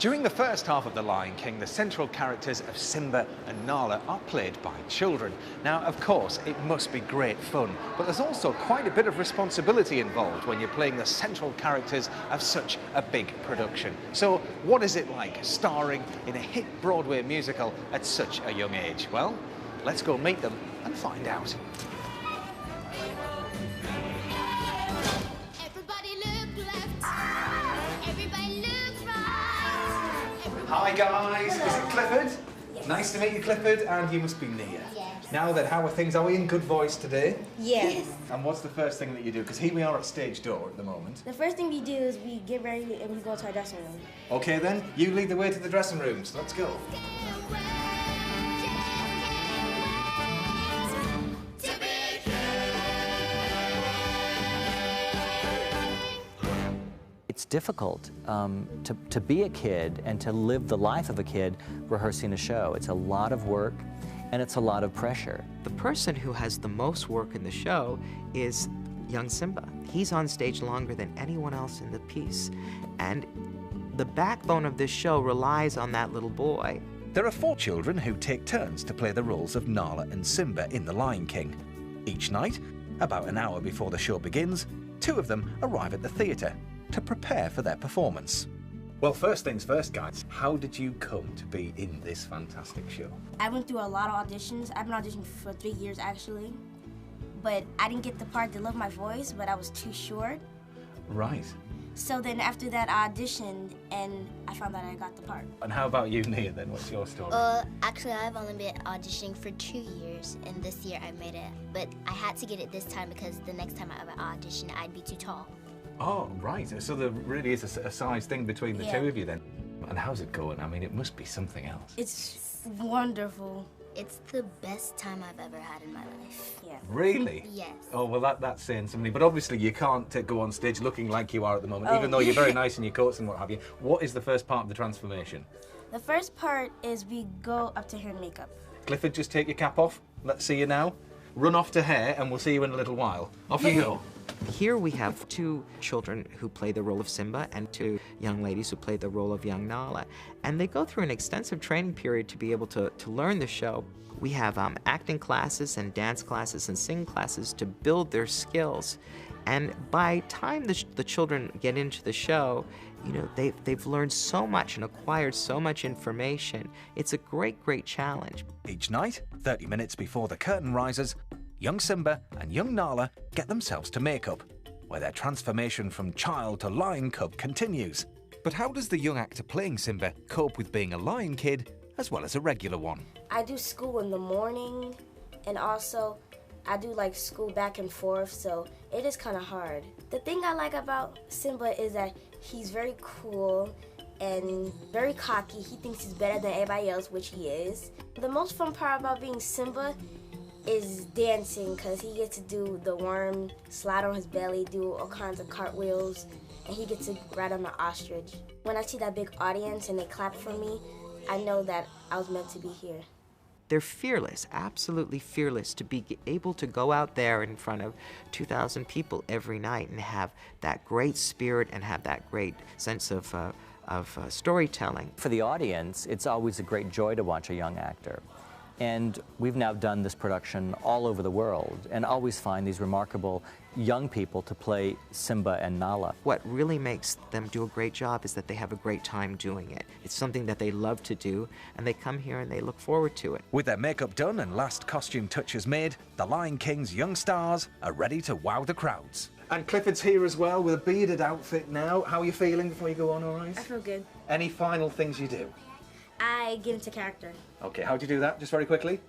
During the first half of The Lion King, the central characters of Simba and Nala are played by children. Now, of course, it must be great fun, but there's also quite a bit of responsibility involved when you're playing the central characters of such a big production. So, what is it like starring in a hit Broadway musical at such a young age? Well, let's go meet them and find out. Hi guys, is it Clifford? Yes. Nice to meet you, Clifford, and you must be Nia. Yes. Now then, how are things? Are we in good voice today? Yes. And what's the first thing that you do? Because here we are at stage door at the moment. The first thing we do is we get ready and we go to our dressing room. Okay then, you lead the way to the dressing rooms. Let's go. It's difficult to be a kid and to live the life of a kid rehearsing a show. It's a lot of work and it's a lot of pressure. The person who has the most work in the show is young Simba. He's on stage longer than anyone else in the piece. And the backbone of this show relies on that little boy. There are 4 children who take turns to play the roles of Nala and Simba in The Lion King. Each night, about an hour before the show begins, 2 of them arrive at the theatre to prepare for their performance. Well, first things first, guys. How did you come to be in this fantastic show? I went through a lot of auditions. I've been auditioning for 3 years, actually. But I didn't get the part to love my voice, but I was too short. Right. So then after that, I auditioned, and I found out I got the part. And how about you, Nia, then? What's your story? Actually, I've only been auditioning for 2 years, and this year I made it. But I had to get it this time because the next time I ever audition, I'd be too tall. Oh, right. So there really is a size thing between the 2 of you then. And how's it going? I mean, it must be something else. It's wonderful. It's the best time I've ever had in my life. Yeah. Really? Yes. Oh, well, that's saying something. But obviously you can't go on stage looking like you are at the moment, even though you're very nice in your coats and what have you. What is the first part of the transformation? The first part is we go up to hair and makeup. Clifford, just take your cap off. Let's see you now. Run off to hair and we'll see you in a little while. Off you go. Here we have 2 children who play the role of Simba and 2 young ladies who play the role of young Nala. And they go through an extensive training period to be able to learn the show. We have acting classes and dance classes and singing classes to build their skills. And by time the children get into the show, you know, they've learned so much and acquired so much information. It's a great, great challenge. Each night, 30 minutes before the curtain rises, young Simba and young Nala get themselves to makeup, where their transformation from child to lion cub continues. But how does the young actor playing Simba cope with being a lion kid as well as a regular one? I do school in the morning, and also I do like school back and forth, so it is kind of hard. The thing I like about Simba is that he's very cool and very cocky. He thinks he's better than everybody else, which he is. The most fun part about being Simba is dancing, because he gets to do the worm, slide on his belly, do all kinds of cartwheels, and he gets to ride on the ostrich. When I see that big audience and they clap for me, I know that I was meant to be here. They're fearless, absolutely fearless, to be able to go out there in front of 2,000 people every night and have that great spirit and have that great sense of storytelling. For the audience, it's always a great joy to watch a young actor. And we've now done this production all over the world and always find these remarkable young people to play Simba and Nala. What really makes them do a great job is that they have a great time doing it. It's something that they love to do, and they come here and they look forward to it. With their makeup done and last costume touches made, the Lion King's young stars are ready to wow the crowds. And Clifford's here as well with a bearded outfit now. How are you feeling before you go on, all right? I feel good. Any final things you do? I get into character. Okay, how do you do that? Just very quickly?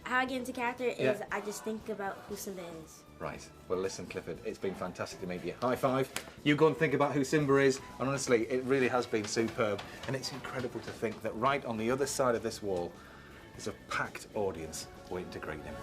How I get into character is I just think about who Simba is. Right. Well, listen, Clifford, it's been fantastic to meet you. High five. You go and think about who Simba is, and honestly, it really has been superb. And it's incredible to think that right on the other side of this wall is a packed audience waiting to greet him.